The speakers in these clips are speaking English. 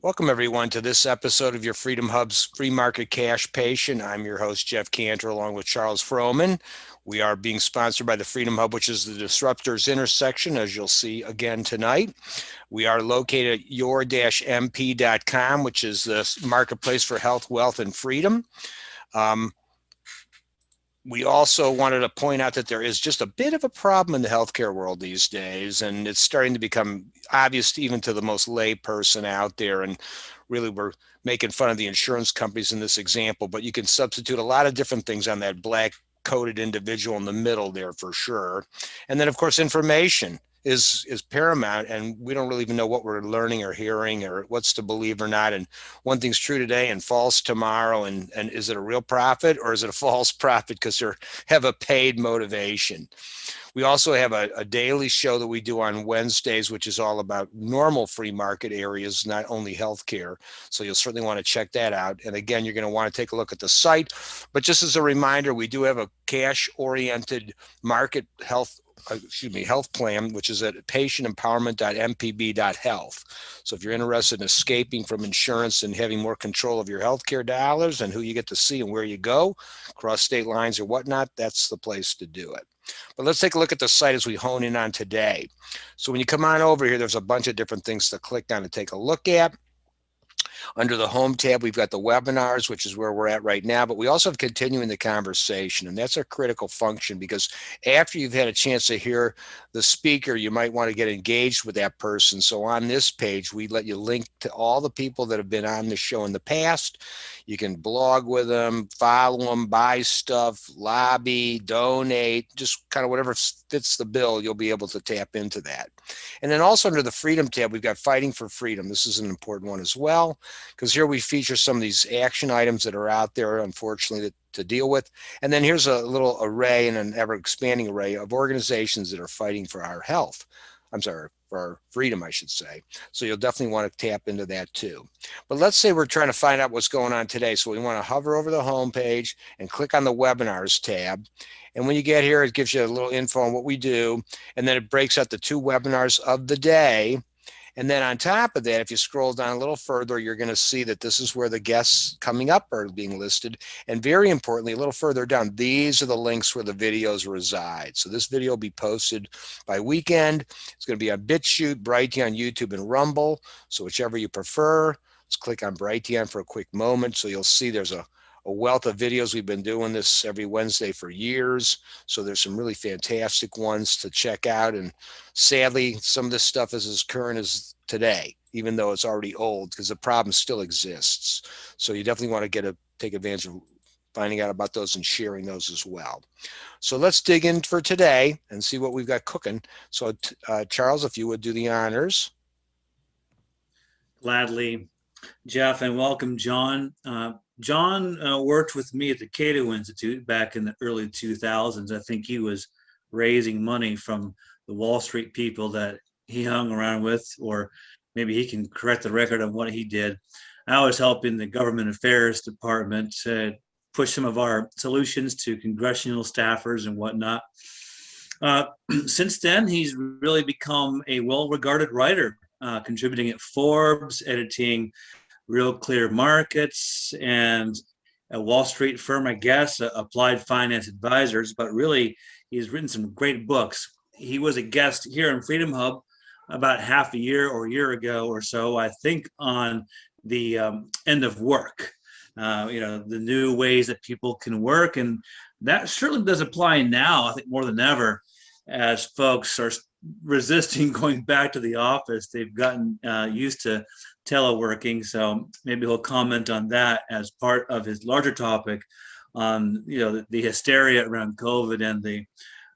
Welcome, everyone, to this episode of your Freedom Hub's Free Market Cash Patient. I'm your host, Jeff Cantor, along with Charles Froman. We are being sponsored by the Freedom Hub, which is the disruptors intersection, as you'll see again tonight. We are located at your-mp.com, which is the marketplace for health, wealth, and freedom. We also wanted to point out that there is just a bit of a problem in the healthcare world these days, and it's starting to become obvious even to the most lay person out there. And really, we're making fun of the insurance companies in this example, but you can substitute a lot of different things on that black coated individual in the middle there for sure. And then, of course, information is paramount, and we don't really even know what we're learning or hearing or what's to believe or not. And one thing's true today and false tomorrow. And is it a real profit or is it a false profit because they have a paid motivation? We also have a daily show that we do on Wednesdays, which is all about normal free market areas, not only healthcare. So you'll certainly want to check that out. And again, you're going to want to take a look at the site. But just as a reminder, we do have a cash-oriented market health plan, which is at patientempowerment.mpb.health. So if you're interested in escaping from insurance and having more control of your healthcare dollars and who you get to see and where you go, across state lines or whatnot, that's the place to do it. But let's take a look at the site as we hone in on today. So when you come on over here, there's a bunch of different things to click on and take a look at. Under the home tab, we've got the webinars, which is where we're at right now, but we also have continuing the conversation, and that's a critical function because after you've had a chance to hear the speaker, you might want to get engaged with that person. So on this page, we let you link to all the people that have been on the show in the past. You can blog with them, follow them, buy stuff, lobby, donate, just kind of whatever fits the bill, you'll be able to tap into that. And then also under the Freedom tab, we've got Fighting for Freedom. This is an important one as well, because here we feature some of these action items that are out there, unfortunately, to deal with. And then here's a little array and an ever-expanding array of organizations that are fighting for our health. For our freedom, I should say. So you'll definitely want to tap into that too. But let's say we're trying to find out what's going on today. So we want to hover over the home page and click on the webinars tab. And when you get here, it gives you a little info on what we do. And then it breaks out the 2 webinars of the day. And then on top of that, if you scroll down a little further, you're going to see that this is where the guests coming up are being listed. And very importantly, a little further down, these are the links where the videos reside. So this video will be posted by weekend. It's going to be on BitChute, Brighteon, YouTube, and Rumble. So whichever you prefer, let's click on Brighteon for a quick moment. So you'll see there's a wealth of videos. We've been doing this every Wednesday for years. So there's some really fantastic ones to check out. And sadly, some of this stuff is as current as today, even though it's already old, because the problem still exists. So you definitely want to take advantage of finding out about those and sharing those as well. So let's dig in for today and see what we've got cooking. So Charles, if you would do the honors. Gladly, Jeff, and welcome, John. John worked with me at the Cato Institute back in the early 2000s. I think he was raising money from the Wall Street people that he hung around with, or maybe he can correct the record on what he did. I was helping the government affairs department push some of our solutions to congressional staffers and whatnot. Since then, he's really become a well-regarded writer, contributing at Forbes, editing Real Clear Markets, and a Wall Street firm, I guess, Applied Finance Advisors. But really, he's written some great books. He was a guest here in Freedom Hub about half a year or a year ago or so, I think, on the end of work, the new ways that people can work. And that certainly does apply now, I think, more than ever, as folks are resisting going back to the office. They've gotten used to teleworking. So maybe he'll comment on that as part of his larger topic on, the hysteria around COVID and the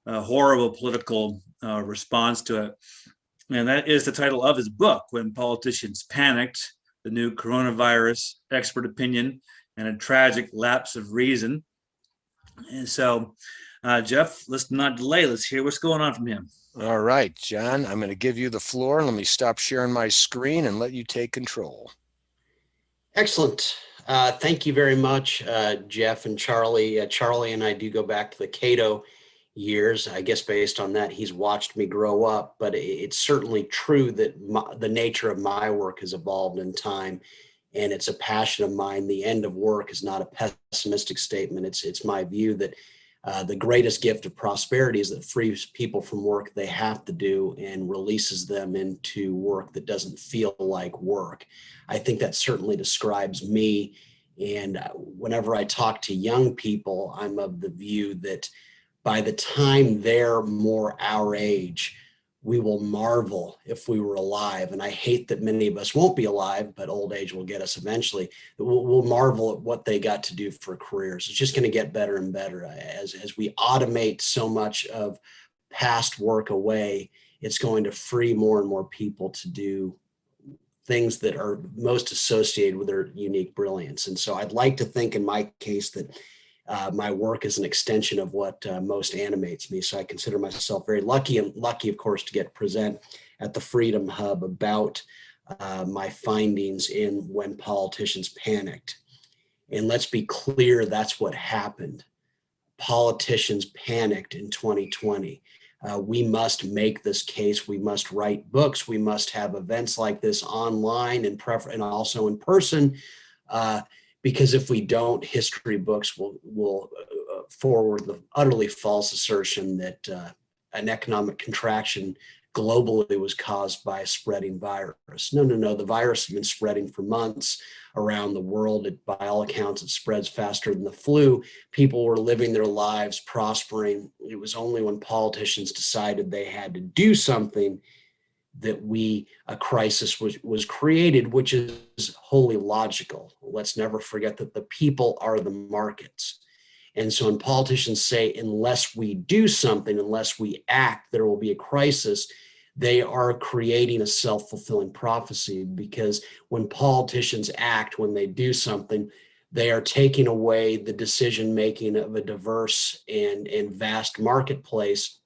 horrible political response to it. And that is the title of his book, When Politicians Panicked, the New Coronavirus Expert Opinion and a tragic lapse of reason. And so, Jeff, let's not delay. Let's hear what's going on from him. All right, John, I'm going to give you the floor. Let me stop sharing my screen and let you take control. Excellent. Thank you very much, Jeff and Charlie. Charlie and I do go back to the Cato years. I guess based on that, he's watched me grow up, but it's certainly true that the nature of my work has evolved in time, and it's a passion of mine. The end of work is not a pessimistic statement. It's my view that the greatest gift of prosperity is that frees people from work they have to do and releases them into work that doesn't feel like work. I think that certainly describes me. And whenever I talk to young people, I'm of the view that by the time they're more our age, we will marvel if we were alive. And I hate that many of us won't be alive, but old age will get us eventually. We'll marvel at what they got to do for careers. It's just going to get better and better. As we automate so much of past work away, it's going to free more and more people to do things that are most associated with their unique brilliance. And so I'd like to think in my case that my work is an extension of what most animates me. So I consider myself very lucky, and lucky, of course, to get to present at the Freedom Hub about my findings in When Politicians Panicked. And let's be clear, that's what happened. Politicians panicked in 2020. We must make this case. We must write books. We must have events like this online and also in person. Because if we don't, history books will forward the utterly false assertion that an economic contraction globally was caused by a spreading virus. No. The virus has been spreading for months around the world. By all accounts, it spreads faster than the flu. People were living their lives, prospering. It was only when politicians decided they had to do something that a crisis was created, which is wholly logical. Let's never forget that the people are the markets. And so when politicians say, unless we do something, unless we act, there will be a crisis, they are creating a self-fulfilling prophecy, because when politicians act, when they do something, they are taking away the decision-making of a diverse and vast marketplace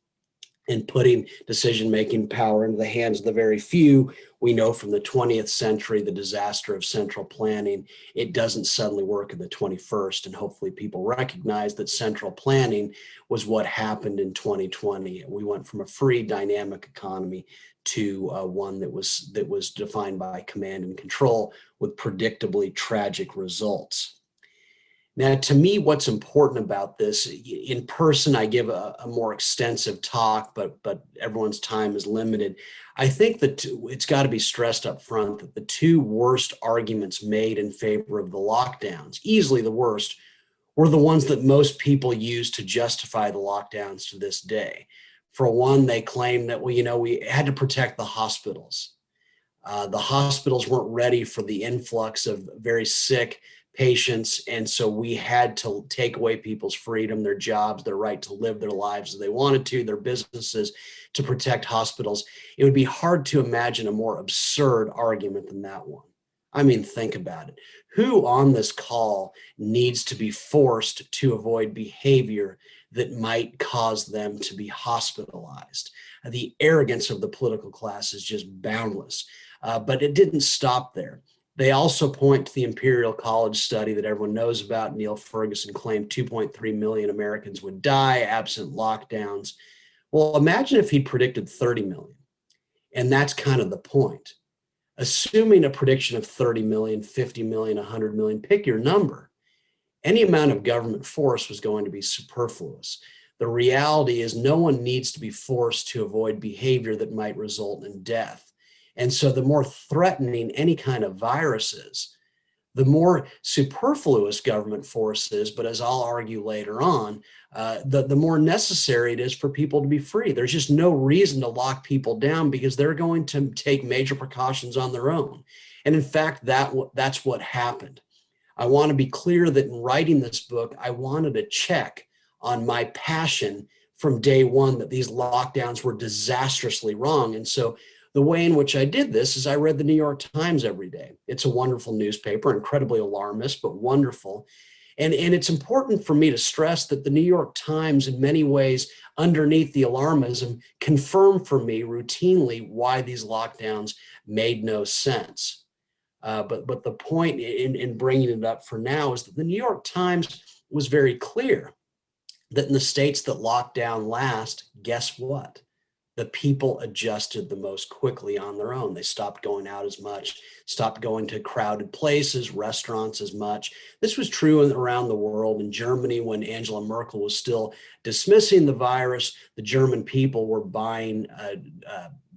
and putting decision-making power into the hands of the very few. We know from the 20th century, the disaster of central planning, it doesn't suddenly work in the 21st. And hopefully people recognize that central planning was what happened in 2020. We went from a free dynamic economy to one that was defined by command and control with predictably tragic results. Now, to me, what's important about this, in person, I give a more extensive talk, but everyone's time is limited. I think that it's got to be stressed up front that the two worst arguments made in favor of the lockdowns, easily the worst, were the ones that most people use to justify the lockdowns to this day. For one, they claim that, we had to protect the hospitals. The hospitals weren't ready for the influx of very sick patients, and so we had to take away people's freedom, their jobs, their right to live their lives as they wanted to, their businesses, to protect hospitals. It would be hard to imagine a more absurd argument than that one. I mean, think about it. Who on this call needs to be forced to avoid behavior that might cause them to be hospitalized? The arrogance of the political class is just boundless. But it didn't stop there. They also point to the Imperial College study that everyone knows about. Neil Ferguson claimed 2.3 million Americans would die absent lockdowns. Well, imagine if he'd predicted 30 million. And that's kind of the point. Assuming a prediction of 30 million, 50 million, 100 million, pick your number, any amount of government force was going to be superfluous. The reality is no one needs to be forced to avoid behavior that might result in death. And so the more threatening any kind of virus is, the more superfluous government force is, but as I'll argue later on, the more necessary it is for people to be free. There's just no reason to lock people down because they're going to take major precautions on their own. And in fact, that's what happened. I want to be clear that in writing this book, I wanted to check on my passion from day one that these lockdowns were disastrously wrong. And so The way in which I did this is I read the New York Times every day. It's a wonderful newspaper, incredibly alarmist, but wonderful. And it's important for me to stress that the New York Times, in many ways, underneath the alarmism, confirmed for me routinely why these lockdowns made no sense. But the point in bringing it up for now is that the New York Times was very clear that in the states that locked down last, guess what? The people adjusted the most quickly on their own. They stopped going out as much, stopped going to crowded places, restaurants as much. This was true around the world. In Germany, when Angela Merkel was still dismissing the virus, the German people were buying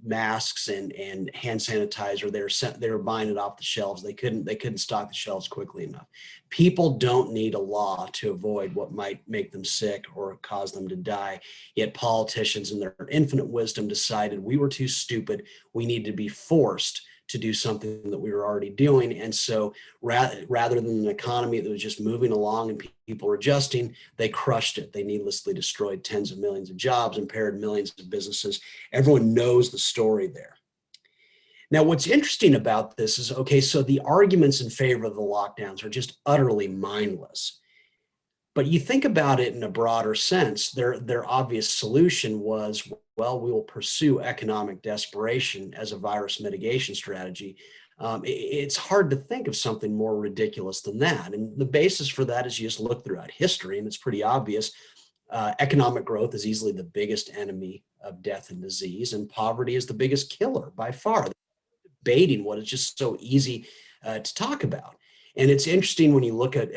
masks and hand sanitizer. They were buying it off the shelves. They couldn't stock the shelves quickly enough. People don't need a law to avoid what might make them sick or cause them to die. Yet politicians in their infinite wisdom decided we were too stupid. We need to be forced to do something that we were already doing. And so rather than an economy that was just moving along and people were adjusting, they crushed it. They needlessly destroyed tens of millions of jobs, impaired millions of businesses. Everyone knows the story there. Now, what's interesting about this is, okay, so the arguments in favor of the lockdowns are just utterly mindless. But you think about it in a broader sense, their obvious solution was, well, we will pursue economic desperation as a virus mitigation strategy. It's hard to think of something more ridiculous than that. And the basis for that is you just look throughout history, and it's pretty obvious. Economic growth is easily the biggest enemy of death and disease, and poverty is the biggest killer by far. Debating what is just so easy to talk about. And it's interesting when you look at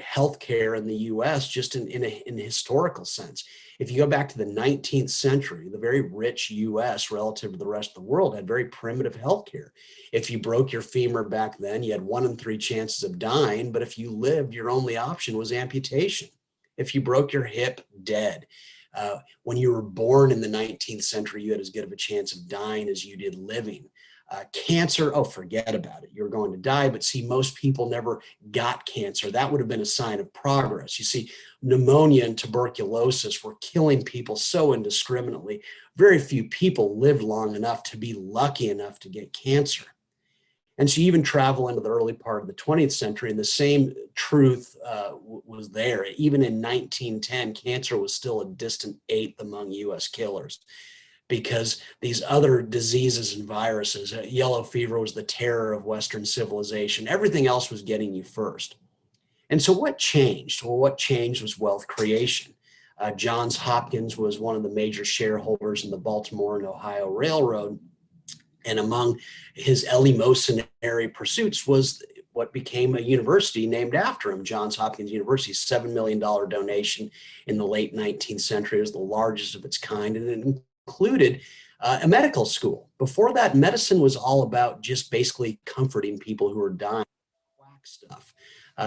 healthcare in the U.S. just in a historical sense. If you go back to the 19th century, the very rich U.S. relative to the rest of the world had very primitive healthcare. If you broke your femur back then, you had 1 in 3 chances of dying. But if you lived, your only option was amputation. If you broke your hip, dead. When you were born in the 19th century, you had as good of a chance of dying as you did living. Cancer, oh, forget about it. You're going to die. But see, most people never got cancer. That would have been a sign of progress. You see, pneumonia and tuberculosis were killing people so indiscriminately. Very few people lived long enough to be lucky enough to get cancer. And so you even travel into the early part of the 20th century, and the same truth was there. Even in 1910, cancer was still a distant 8th among US killers, because these other diseases and viruses, yellow fever was the terror of Western civilization. Everything else was getting you first. And so what changed? Well, what changed was wealth creation. Johns Hopkins was one of the major shareholders in the Baltimore and Ohio Railroad. And among his eleemosynary pursuits was what became a university named after him, Johns Hopkins University. $7 million donation in the late 19th century. It was the largest of its kind, and it included a medical school. Before that, medicine was all about just basically comforting people who were dying. Quack stuff.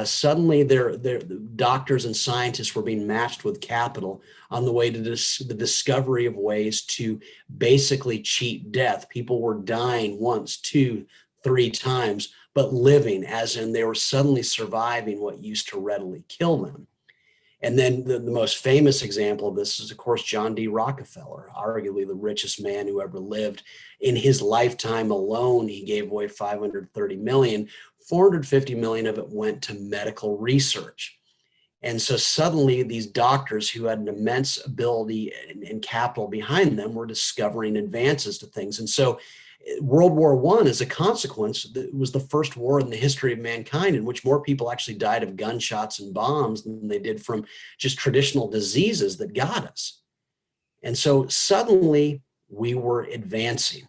Suddenly, their doctors and scientists were being matched with capital on the way to the discovery of ways to basically cheat death. People were dying once, 2, 3 times, but living, as in they were suddenly surviving what used to readily kill them. And then the most famous example of this is, of course, John D. Rockefeller, arguably the richest man who ever lived. In his lifetime alone, he gave away $530 million. $450 million of it went to medical research. And so suddenly these doctors who had an immense ability and capital behind them were discovering advances to things. And so World War I, as a consequence, was the first war in the history of mankind in which more people actually died of gunshots and bombs than they did from just traditional diseases that got us. And so suddenly we were advancing.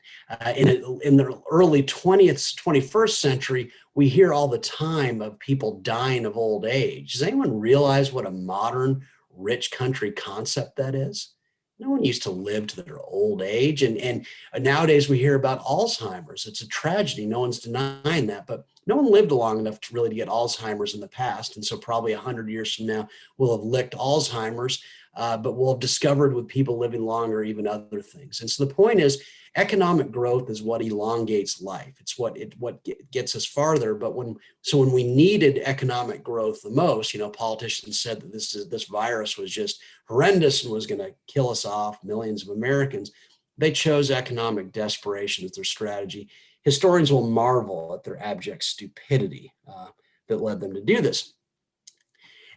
In the early 21st century, we hear all the time of people dying of old age. Does anyone realize what a modern, rich country concept that is? No one used to live to their old age. And nowadays we hear about Alzheimer's. It's a tragedy. No one's denying that. But no one lived long enough to really get Alzheimer's in the past. And so probably 100 years from now, we'll have licked Alzheimer's, but we'll have discovered with people living longer, even other things. And so the point is, economic growth is what elongates life. It's what gets us farther. But when we needed economic growth the most, politicians said that this virus was just horrendous and was going to kill us off, millions of Americans. They chose economic desperation as their strategy. Historians will marvel at their abject stupidity that led them to do this.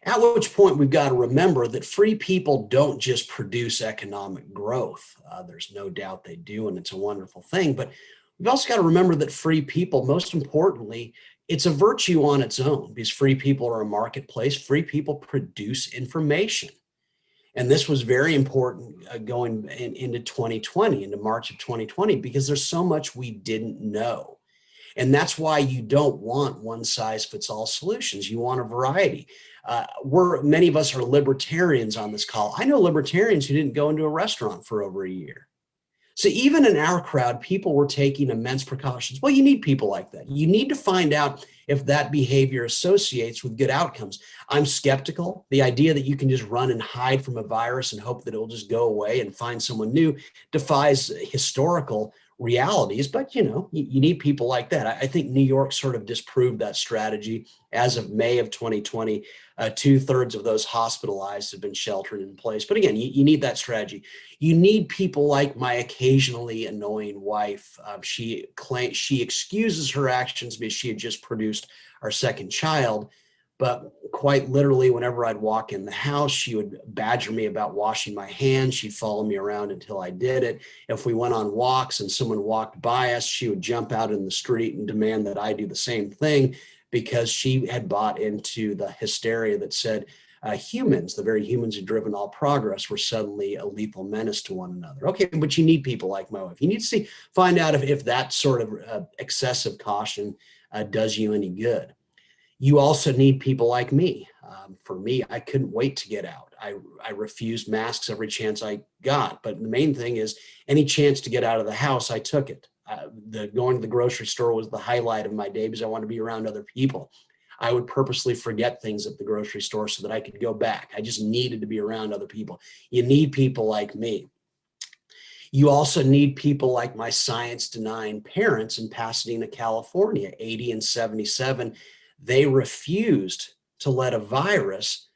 At which point we've got to remember that free people don't just produce economic growth. There's no doubt they do, and it's a wonderful thing. But we've also got to remember that free people, most importantly, it's a virtue on its own, because free people are a marketplace. Free people produce information. And this was very important going into 2020, into March of 2020, because there's so much we didn't know. And that's why you don't want one size fits all solutions. You want a variety. Many of us are libertarians on this call. I know libertarians who didn't go into a restaurant for over a year. So even in our crowd, people were taking immense precautions. Well, you need people like that. You need to find out if that behavior associates with good outcomes. I'm skeptical. The idea that you can just run and hide from a virus and hope that it'll just go away and find someone new defies historical realities, but you need people like that. I think New York sort of disproved that strategy. As of May of 2020, 2/3 of those hospitalized have been sheltered in place. But again, you need that strategy. You need people like my occasionally annoying wife. She excuses her actions because she had just produced our second child. But quite literally, whenever I'd walk in the house, she would badger me about washing my hands. She'd follow me around until I did it. If we went on walks and someone walked by us, she would jump out in the street and demand that I do the same thing, because she had bought into the hysteria that said humans, the very humans who'd driven all progress, were suddenly a lethal menace to one another. Okay, but you need people like my wife. You need to find out if that sort of excessive caution does you any good. You also need people like me. For me, I couldn't wait to get out. I refused masks every chance I got. But the main thing is, any chance to get out of the house, I took it. Going to the grocery store was the highlight of my day, because I wanted to be around other people. I would purposely forget things at the grocery store so that I could go back. I just needed to be around other people. You need people like me. You also need people like my science-denying parents in Pasadena, California, 80 and 77. They refused to let a virus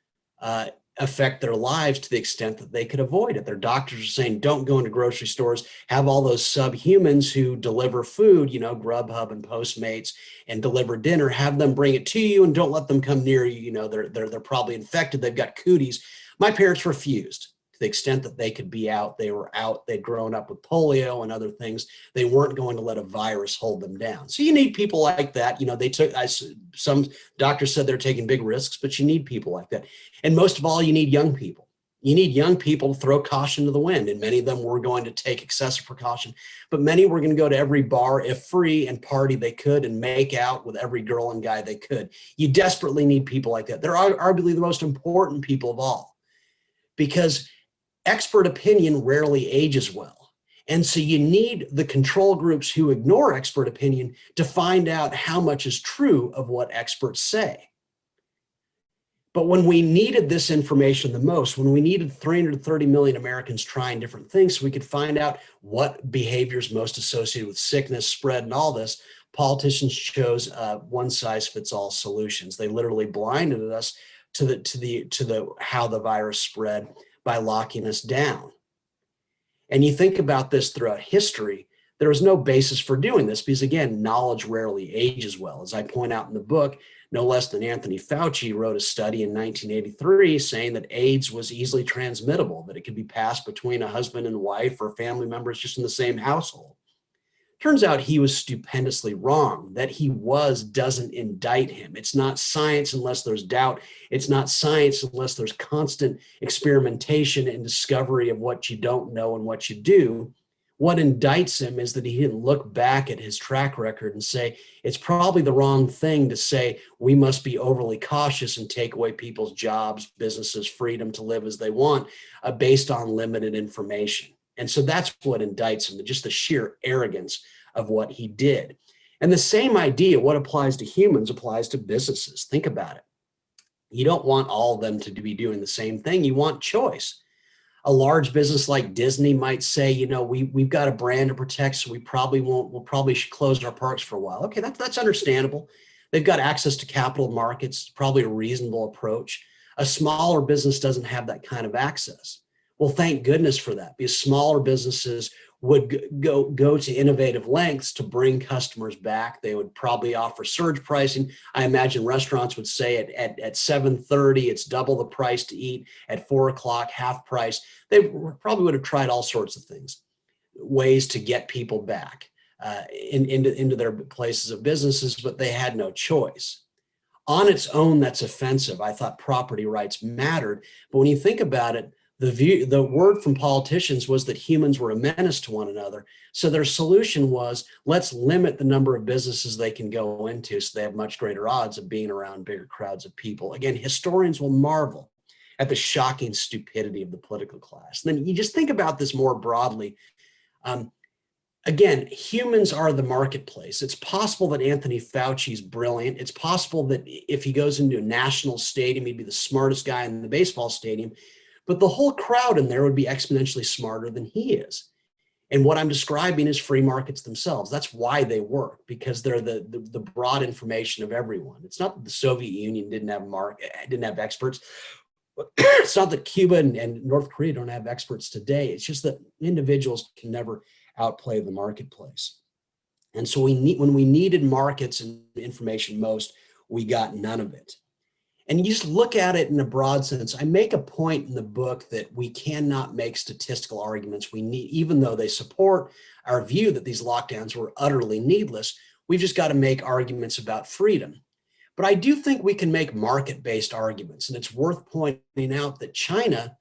affect their lives to the extent that they could avoid it. Their doctors are saying, don't go into grocery stores, have all those subhumans who deliver food, Grubhub and Postmates, and deliver dinner, have them bring it to you, and don't let them come near you. They're probably infected. They've got cooties. My parents refused. To the extent that they could be out, they were out. They'd grown up with polio and other things. They weren't going to let a virus hold them down. So you need people like that. Some doctors said they're taking big risks, but you need people like that. And most of all, you need young people. You need young people to throw caution to the wind. And many of them were going to take excessive precaution, but many were going to go to every bar, if free, and party they could and make out with every girl and guy they could. You desperately need people like that. They're arguably the most important people of all, because expert opinion rarely ages well. And so you need the control groups who ignore expert opinion to find out how much is true of what experts say. But when we needed this information the most, when we needed 330 million Americans trying different things so we could find out what behaviors most associated with sickness, spread, and all this, politicians chose one-size-fits-all solutions. They literally blinded us to how the virus spread by locking us down. And you think about this throughout history, there was no basis for doing this, because again, knowledge rarely ages well. As I point out in the book, no less than Anthony Fauci wrote a study in 1983 saying that AIDS was easily transmittable, that it could be passed between a husband and wife or family members just in the same household. Turns out he was stupendously wrong. That he was doesn't indict him. It's not science unless there's doubt. It's not science unless there's constant experimentation and discovery of what you don't know and what you do. What indicts him is that he didn't look back at his track record and say, it's probably the wrong thing to say we must be overly cautious and take away people's jobs, businesses, freedom to live as they want based on limited information. And so that's what indicts him, just the sheer arrogance of what he did. And the same idea, what applies to humans, applies to businesses. Think about it. You don't want all of them to be doing the same thing. You want choice. A large business like Disney might say, we've got a brand to protect, so we'll probably should close our parks for a while. Okay, that's understandable. They've got access to capital markets, probably a reasonable approach. A smaller business doesn't have that kind of access. Well, thank goodness for that, because smaller businesses would go to innovative lengths to bring customers back. They would probably offer surge pricing. I imagine restaurants would say at 7:30, it's double the price to eat. At 4 o'clock, half price. They probably would have tried all sorts of things, ways to get people back into their places of businesses, but they had no choice. On its own, that's offensive. I thought property rights mattered, but when you think about it, the word from politicians was that humans were a menace to one another. So their solution was, let's limit the number of businesses they can go into so they have much greater odds of being around bigger crowds of people. Again, historians will marvel at the shocking stupidity of the political class. And then you just think about this more broadly. Again, humans are the marketplace. It's possible that Anthony Fauci is brilliant. It's possible that if he goes into a national stadium, he'd be the smartest guy in the baseball stadium, but the whole crowd in there would be exponentially smarter than he is. And what I'm describing is free markets themselves. That's why they work, because they're the broad information of everyone. It's not that the Soviet Union didn't have experts. It's not that Cuba and North Korea don't have experts today. It's just that individuals can never outplay the marketplace. And so when we needed markets and information most, we got none of it. And you just look at it in a broad sense. I make a point in the book that we cannot make statistical arguments. We need, even though they support our view that these lockdowns were utterly needless, we've just got to make arguments about freedom. But I do think we can make market-based arguments. And it's worth pointing out that China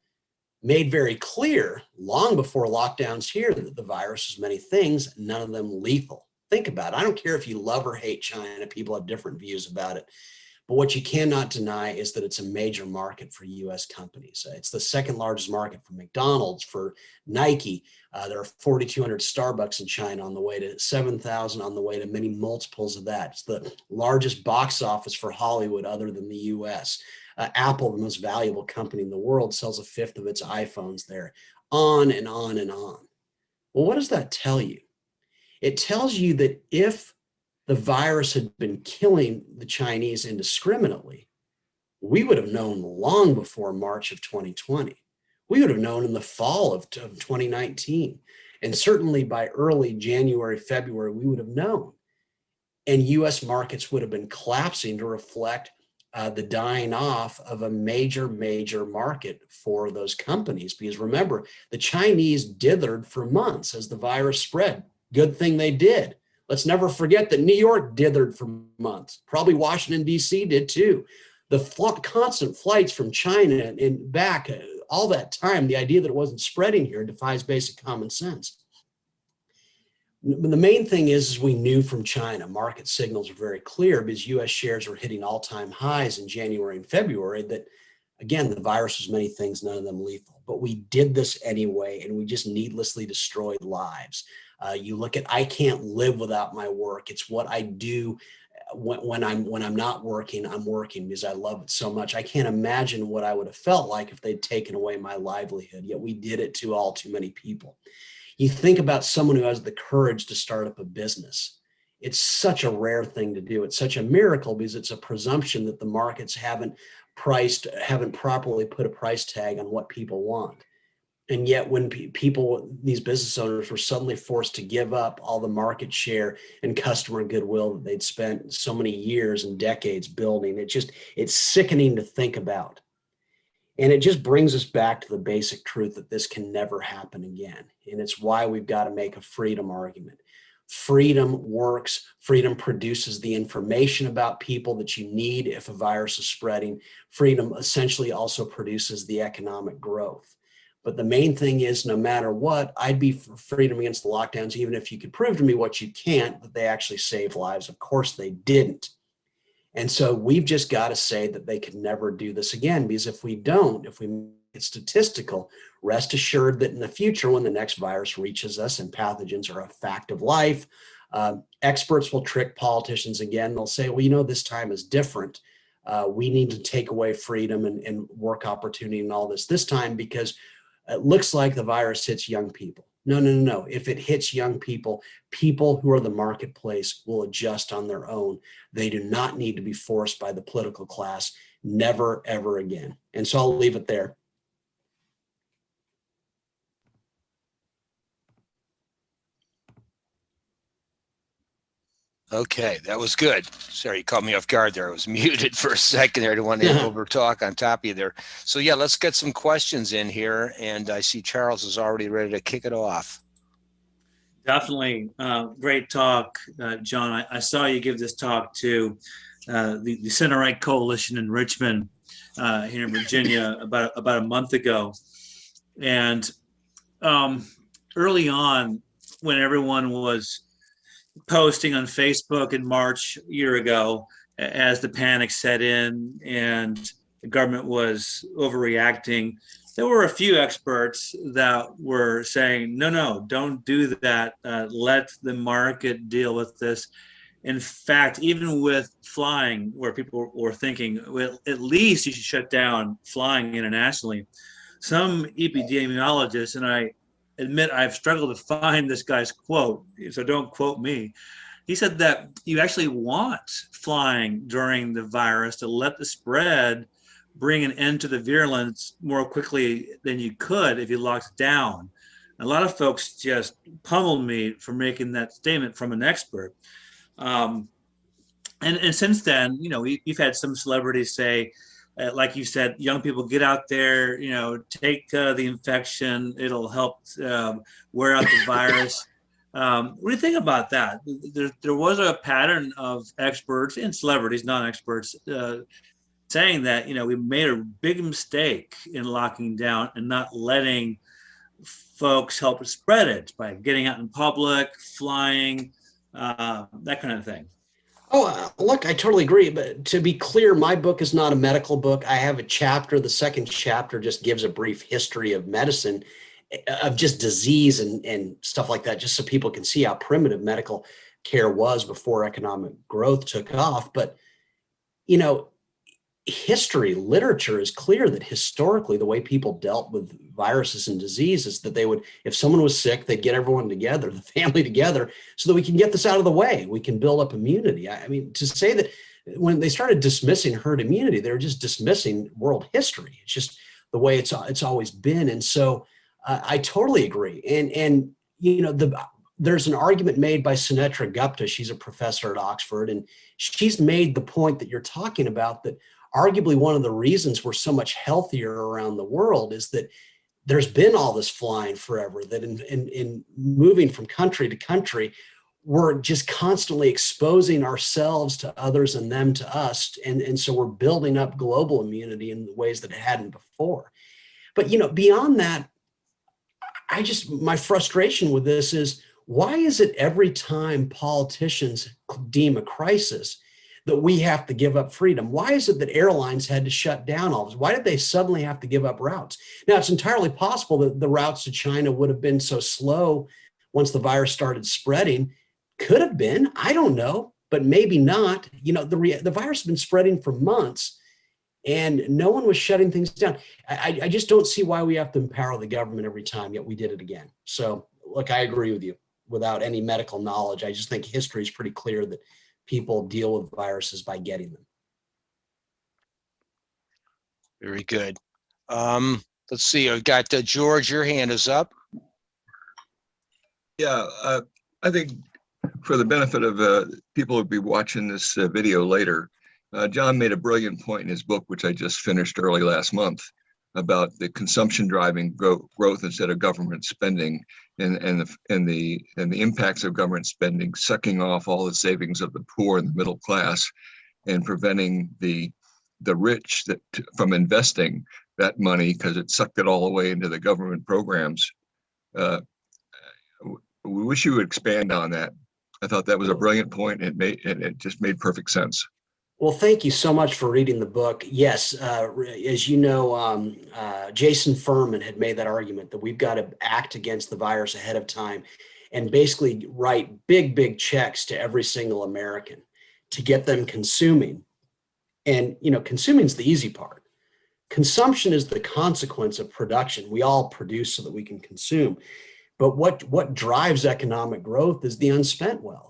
made very clear long before lockdowns here that the virus is many things, none of them lethal. Think about it. I don't care if you love or hate China. People have different views about it. But what you cannot deny is that it's a major market for US companies. It's the second largest market for McDonald's, for Nike. There are 4,200 Starbucks in China, on the way to 7,000, on the way to many multiples of that. It's the largest box office for Hollywood other than the US. Apple, the most valuable company in the world, sells a fifth of its iPhones there. On and on and on. Well, what does that tell you? It tells you that if the virus had been killing the Chinese indiscriminately, we would have known long before March of 2020. We would have known in the fall of 2019. And certainly by early January, February, we would have known. And US markets would have been collapsing to reflect the dying off of a major market for those companies. Because remember, the Chinese dithered for months as the virus spread. Good thing they did. Let's never forget that New York dithered for months. Probably Washington, D.C. did too. The constant flights from China and back, all that time, the idea that it wasn't spreading here defies basic common sense. The main thing is we knew from China, market signals were very clear because US shares were hitting all-time highs in January and February, that again, the virus was many things, none of them lethal. But we did this anyway, and we just needlessly destroyed lives. You look at, I can't live without my work. It's what I do when I'm not working, I'm working because I love it so much. I can't imagine what I would have felt like if they'd taken away my livelihood, yet we did it to all too many people. You think about someone who has the courage to start up a business. It's such a rare thing to do. It's such a miracle because it's a presumption that the markets haven't properly put a price tag on what people want. And yet when these business owners were suddenly forced to give up all the market share and customer goodwill that they'd spent so many years and decades building, it's sickening to think about. And it just brings us back to the basic truth that this can never happen again. And it's why we've got to make a freedom argument. Freedom works. Freedom produces the information about people that you need if a virus is spreading. Freedom essentially also produces the economic growth. But the main thing is, no matter what, I'd be for freedom against the lockdowns, even if you could prove to me what you can't, that they actually saved lives. Of course they didn't. And so we've just got to say that they could never do this again, because if we don't, if we make it statistical, rest assured that in the future, when the next virus reaches us and pathogens are a fact of life, experts will trick politicians again. They'll say, well, you know, this time is different. We need to take away freedom and work opportunity and all this time because it looks like the virus hits young people. No. If it hits young people, people who are the marketplace will adjust on their own. They do not need to be forced by the political class. Never, ever again. And so I'll leave it there. Okay, that was good. Sorry, you caught me off guard there. I was muted for a second there. I didn't want to over talk on top of you there. So yeah, let's get some questions in here. And I see Charles is already ready to kick it off. Definitely. Great talk, John. I saw you give this talk to the Center Right Coalition in Richmond here in Virginia about a month ago. And early on, when everyone was posting on Facebook in March a year ago, as the panic set in and the government was overreacting, there were a few experts that were saying, no, don't do that. Let the market deal with this. In fact, even with flying, where people were thinking, well, at least you should shut down flying internationally, some epidemiologists, and I admit I've struggled to find this guy's quote, so don't quote me. He said that you actually want flying during the virus to let the spread bring an end to the virulence more quickly than you could if you locked down. A lot of folks just pummeled me for making that statement from an expert. Um, and since then, you've had some celebrities say, like you said, young people get out there, take the infection. It'll help wear out the virus. What do you think about that? There was a pattern of experts and celebrities, non-experts, saying that, we made a big mistake in locking down and not letting folks help spread it by getting out in public, flying, that kind of thing. Oh, look, I totally agree. But to be clear, my book is not a medical book. I have a chapter. The second chapter just gives a brief history of medicine, of just disease and stuff like that, just so people can see how primitive medical care was before economic growth took off. But, history, literature is clear that historically the way people dealt with viruses and diseases, that they would, if someone was sick, they'd get everyone together, the family together, so that we can get this out of the way. We can build up immunity. I mean, to say that when they started dismissing herd immunity, they were just dismissing world history. It's just the way it's always been. And so I totally agree. And there's an argument made by Sunetra Gupta. She's a professor at Oxford, and she's made the point that you're talking about, that arguably one of the reasons we're so much healthier around the world is that there's been all this flying forever, that in moving from country to country, we're just constantly exposing ourselves to others and them to us. And so we're building up global immunity in ways that it hadn't before. But, beyond that, my frustration with this is, why is it every time politicians deem a crisis that we have to give up freedom? Why is it that airlines had to shut down all this? Why did they suddenly have to give up routes? Now, it's entirely possible that the routes to China would have been so slow once the virus started spreading. Could have been, I don't know, but maybe not. The virus has been spreading for months and no one was shutting things down. I just don't see why we have to empower the government every time, yet we did it again. So look, I agree with you. Without any medical knowledge, I just think history is pretty clear that people deal with viruses by getting them. Very good. Let's see. I've got George. Your hand is up. Yeah, I think for the benefit of people who'll be watching this video later, John made a brilliant point in his book, which I just finished early last month, about the consumption driving growth instead of government spending, and the impacts of government spending sucking off all the savings of the poor and the middle class, and preventing the rich from investing that money because it sucked it all away into the government programs. We wish you would expand on that. I thought that was a brilliant point, and it just made perfect sense. Well, thank you so much for reading the book. Yes, as you know, Jason Furman had made that argument that we've got to act against the virus ahead of time and basically write big checks to every single American to get them consuming. And, consuming is the easy part. Consumption is the consequence of production. We all produce so that we can consume. But what drives economic growth is the unspent wealth.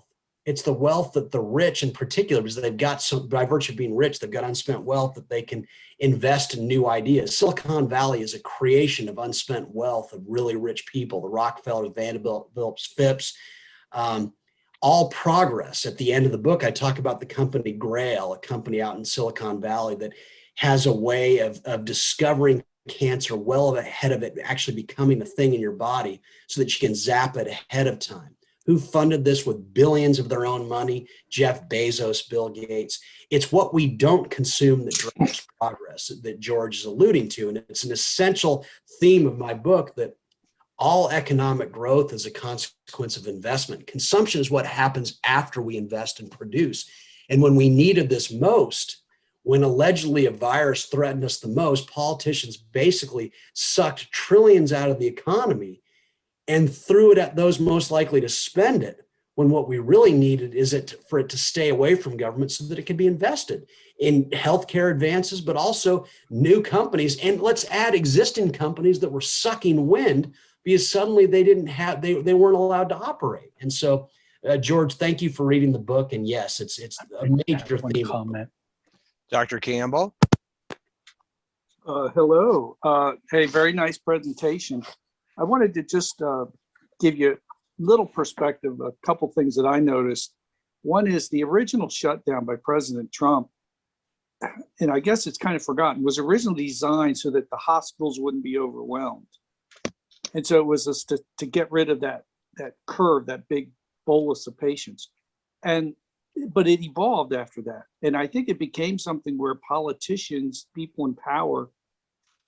It's the wealth that the rich in particular, because they've got by virtue of being rich, they've got unspent wealth that they can invest in new ideas. Silicon Valley is a creation of unspent wealth of really rich people, the Rockefellers, Vanderbilts, Phipps. all progress. At the end of the book, I talk about the company Grail, a company out in Silicon Valley that has a way of discovering cancer well ahead of it actually becoming a thing in your body so that you can zap it ahead of time. Who funded this with billions of their own money? Jeff Bezos, Bill Gates. It's what we don't consume that drives progress that George is alluding to. And it's an essential theme of my book that all economic growth is a consequence of investment. Consumption is what happens after we invest and produce. And when we needed this most, when allegedly a virus threatened us the most, politicians basically sucked trillions out of the economy and threw it at those most likely to spend it, when what we really needed is for it to stay away from government so that it could be invested in healthcare advances, but also new companies. And let's add existing companies that were sucking wind because suddenly they weren't allowed to operate. And so, George, thank you for reading the book. And yes, it's a major theme. Comment. Dr. Campbell? Hello. Hey, very nice presentation. I wanted to just give you a little perspective, a couple things that I noticed. One is the original shutdown by President Trump, and I guess it's kind of forgotten, was originally designed so that the hospitals wouldn't be overwhelmed. And so it was just to get rid of that curve, that big bolus of patients. But it evolved after that. And I think it became something where politicians, people in power,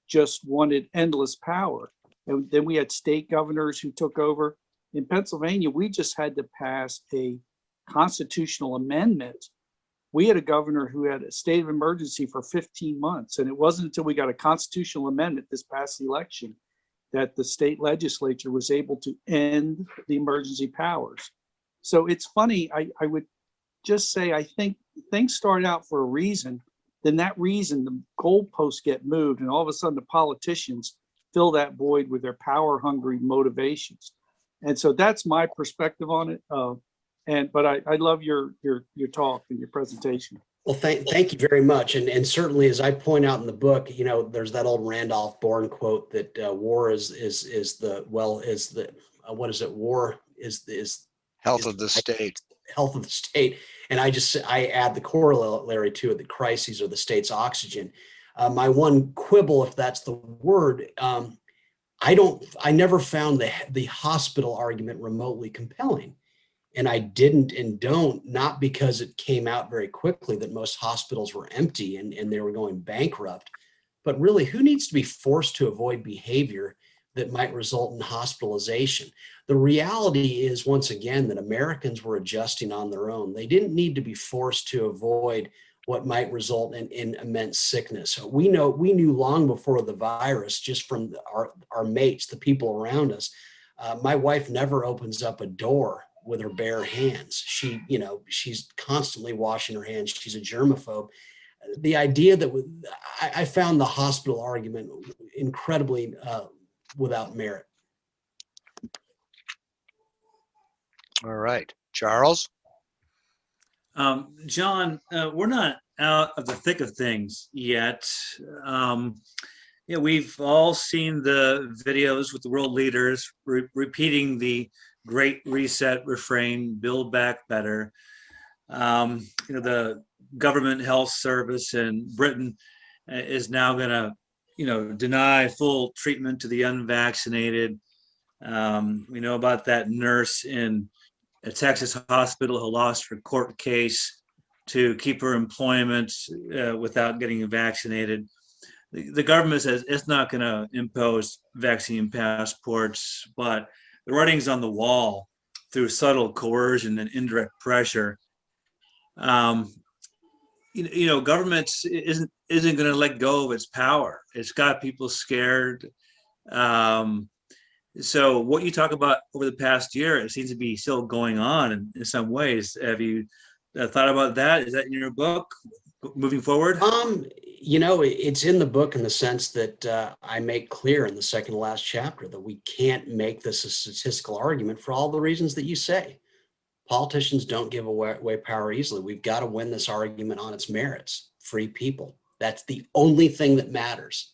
just wanted endless power. And then we had state governors who took over. In Pennsylvania, we just had to pass a constitutional amendment. We had a governor who had a state of emergency for 15 months. And it wasn't until we got a constitutional amendment this past election that the state legislature was able to end the emergency powers. So it's funny, I would just say, I think things start out for a reason. Then that reason, the goalposts get moved, and all of a sudden the politicians fill that void with their power-hungry motivations. And so that's my perspective on it. But I love your talk and your presentation. Well, thank you very much. And certainly, as I point out in the book, there's that old Randolph Bourne quote that war is Health of the state. Health of the state. And I add the corollary to it, that crises are the state's oxygen. My one quibble, if that's the word, I never found the hospital argument remotely compelling. And I didn't and don't, not because it came out very quickly that most hospitals were empty and they were going bankrupt, but really, who needs to be forced to avoid behavior that might result in hospitalization? The reality is, once again, that Americans were adjusting on their own. They didn't need to be forced to avoid what might result in immense sickness. We knew long before the virus, just from our mates, the people around us. My wife never opens up a door with her bare hands. She's constantly washing her hands. She's a germaphobe. The idea that I found the hospital argument incredibly without merit. All right. Charles? John, we're not out of the thick of things yet. We've all seen the videos with the world leaders repeating the Great Reset refrain, build back better. The government health service in Britain is now going to, deny full treatment to the unvaccinated. We know about that nurse in a Texas hospital who lost her court case to keep her employment without getting vaccinated. The government says it's not going to impose vaccine passports, but the writing's on the wall through subtle coercion and indirect pressure. Government isn't going to let go of its power. It's got people scared. So what you talk about over the past year, it seems to be still going on in some ways. Have you thought about that? Is that in your book moving forward? It's in the book in the sense that I make clear in the second to last chapter that we can't make this a statistical argument for all the reasons that you say. Politicians don't give away power easily. We've got to win this argument on its merits. Free people. That's the only thing that matters.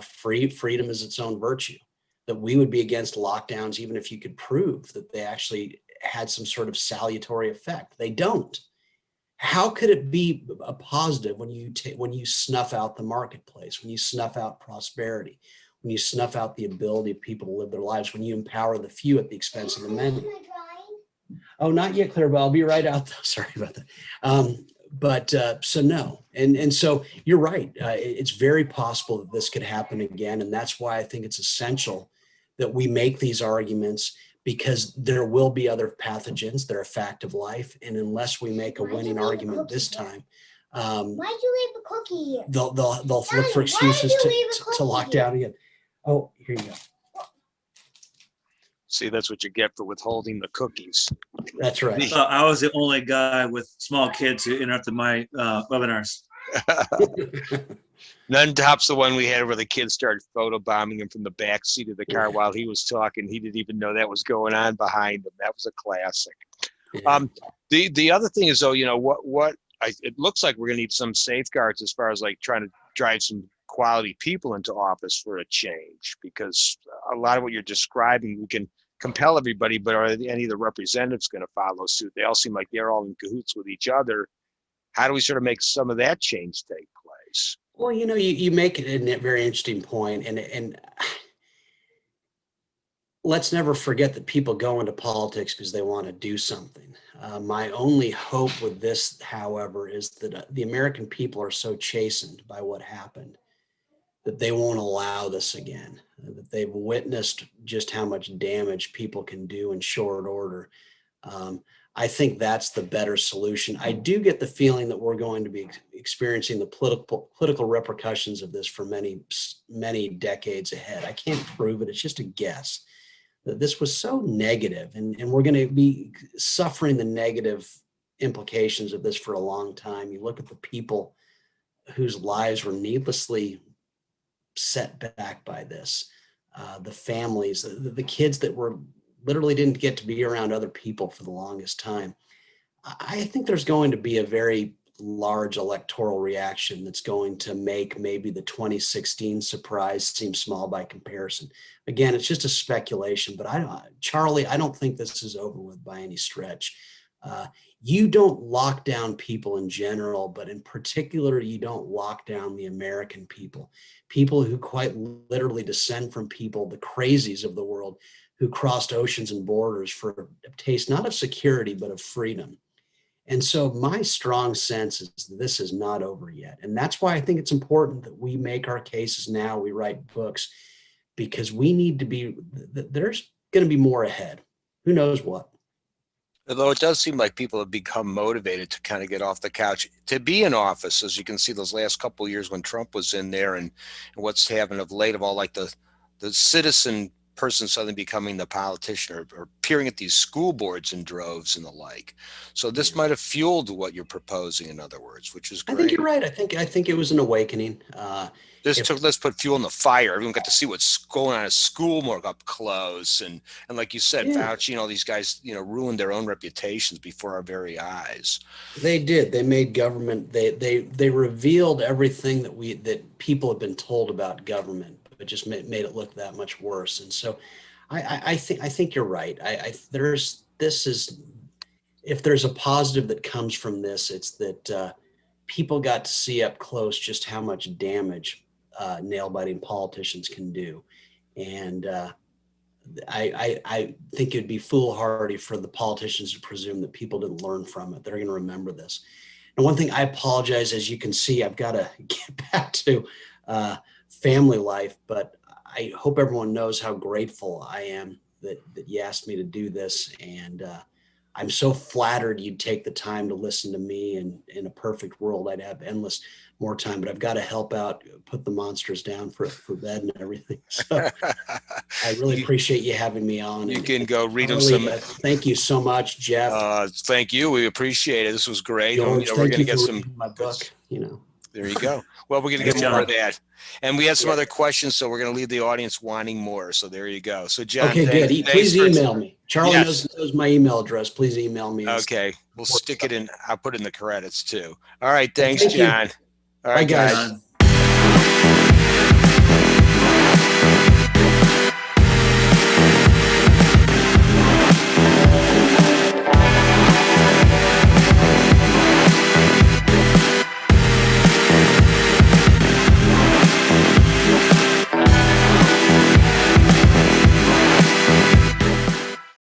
Freedom is its own virtue. That we would be against lockdowns even if you could prove that they actually had some sort of salutary effect. They don't. How could it be a positive when you snuff out the marketplace, when you snuff out prosperity, when you snuff out the ability of people to live their lives, when you empower the few at the expense of the many? Oh, not yet, Claire, but I'll be right out though. Sorry about that. So no, and so you're right. It's very possible that this could happen again, and that's why I think it's essential that we make these arguments, because there will be other pathogens. They're a fact of life, and unless we make a winning argument this time, why'd you leave the cookie here? They'll look for excuses to lock down again. Oh, here you go. See, that's what you get for withholding the cookies. That's right. So I was the only guy with small kids who interrupted my webinars. None tops the one we had where the kids started photobombing him from the back seat of the car while he was talking. He didn't even know that was going on behind him. That was a classic. Yeah. The other thing is, though, you know, it looks like we're going to need some safeguards as far as like trying to drive some quality people into office for a change, because a lot of what you're describing, we can compel everybody, but are any of the representatives going to follow suit? They all seem like they're all in cahoots with each other. How do we sort of make some of that change take place? Well, you know, you make it a very interesting point, and let's never forget that people go into politics because they want to do something. My only hope with this, however, is that the American people are so chastened by what happened that they won't allow this again, that they've witnessed just how much damage people can do in short order. I think that's the better solution. I do get the feeling that we're going to be experiencing the political repercussions of this for many, many decades ahead. I can't prove it. It's just a guess that this was so negative, and we're going to be suffering the negative implications of this for a long time. You look at the people whose lives were needlessly set back by this, the families, the kids that were literally didn't get to be around other people for the longest time. I think there's going to be a very large electoral reaction that's going to make maybe the 2016 surprise seem small by comparison. Again, it's just a speculation, but Charlie, I don't think this is over with by any stretch. You don't lock down people in general, but in particular, you don't lock down the American people who quite literally descend from people, the crazies of the world, who crossed oceans and borders for a taste, not of security, but of freedom. And so my strong sense is this is not over yet. And that's why I think it's important that we make our cases now, we write books, because we need to be, there's going to be more ahead. Who knows what? Although it does seem like people have become motivated to kind of get off the couch to be in office, as you can see those last couple of years when Trump was in there, and what's happened of late of all like the citizen person suddenly becoming the politician, or appearing at these school boards in droves and the like. So this might have fueled what you're proposing, in other words, which is great. I think you're right. I think it was an awakening. Let's put fuel in the fire. Everyone got to see what's going on at school more up close, and like you said, Fauci and all these guys, you know, ruined their own reputations before our very eyes. They did. They made government. They revealed everything that people have been told about government, but just made it look that much worse. And so, I think you're right. If there's a positive that comes from this, it's that people got to see up close just how much damage nail-biting politicians can do. And I think it'd be foolhardy for the politicians to presume that people didn't learn from it. They're going to remember this. And one thing, I apologize, as you can see, I've got to get back to family life, but I hope everyone knows how grateful I am that you asked me to do this. And I'm so flattered you'd take the time to listen to me, and in a perfect world, I'd have endless more time, but I've got to help out, put the monsters down for bed and everything. So I really appreciate you having me on. You can go read them some. Thank you so much, Jeff. Thank you. We appreciate it. This was great. George, we're going to get some my book, There you go. Well, we're going to get more of that. And we had some other questions, so we're going to leave the audience wanting more. So there you go. So John, okay, good. Please email me. Charlie knows my email address. Please email me. Okay. We'll stick it in. I'll put it in the credits too. All right. Thanks, John. All right, bye, guys. guys.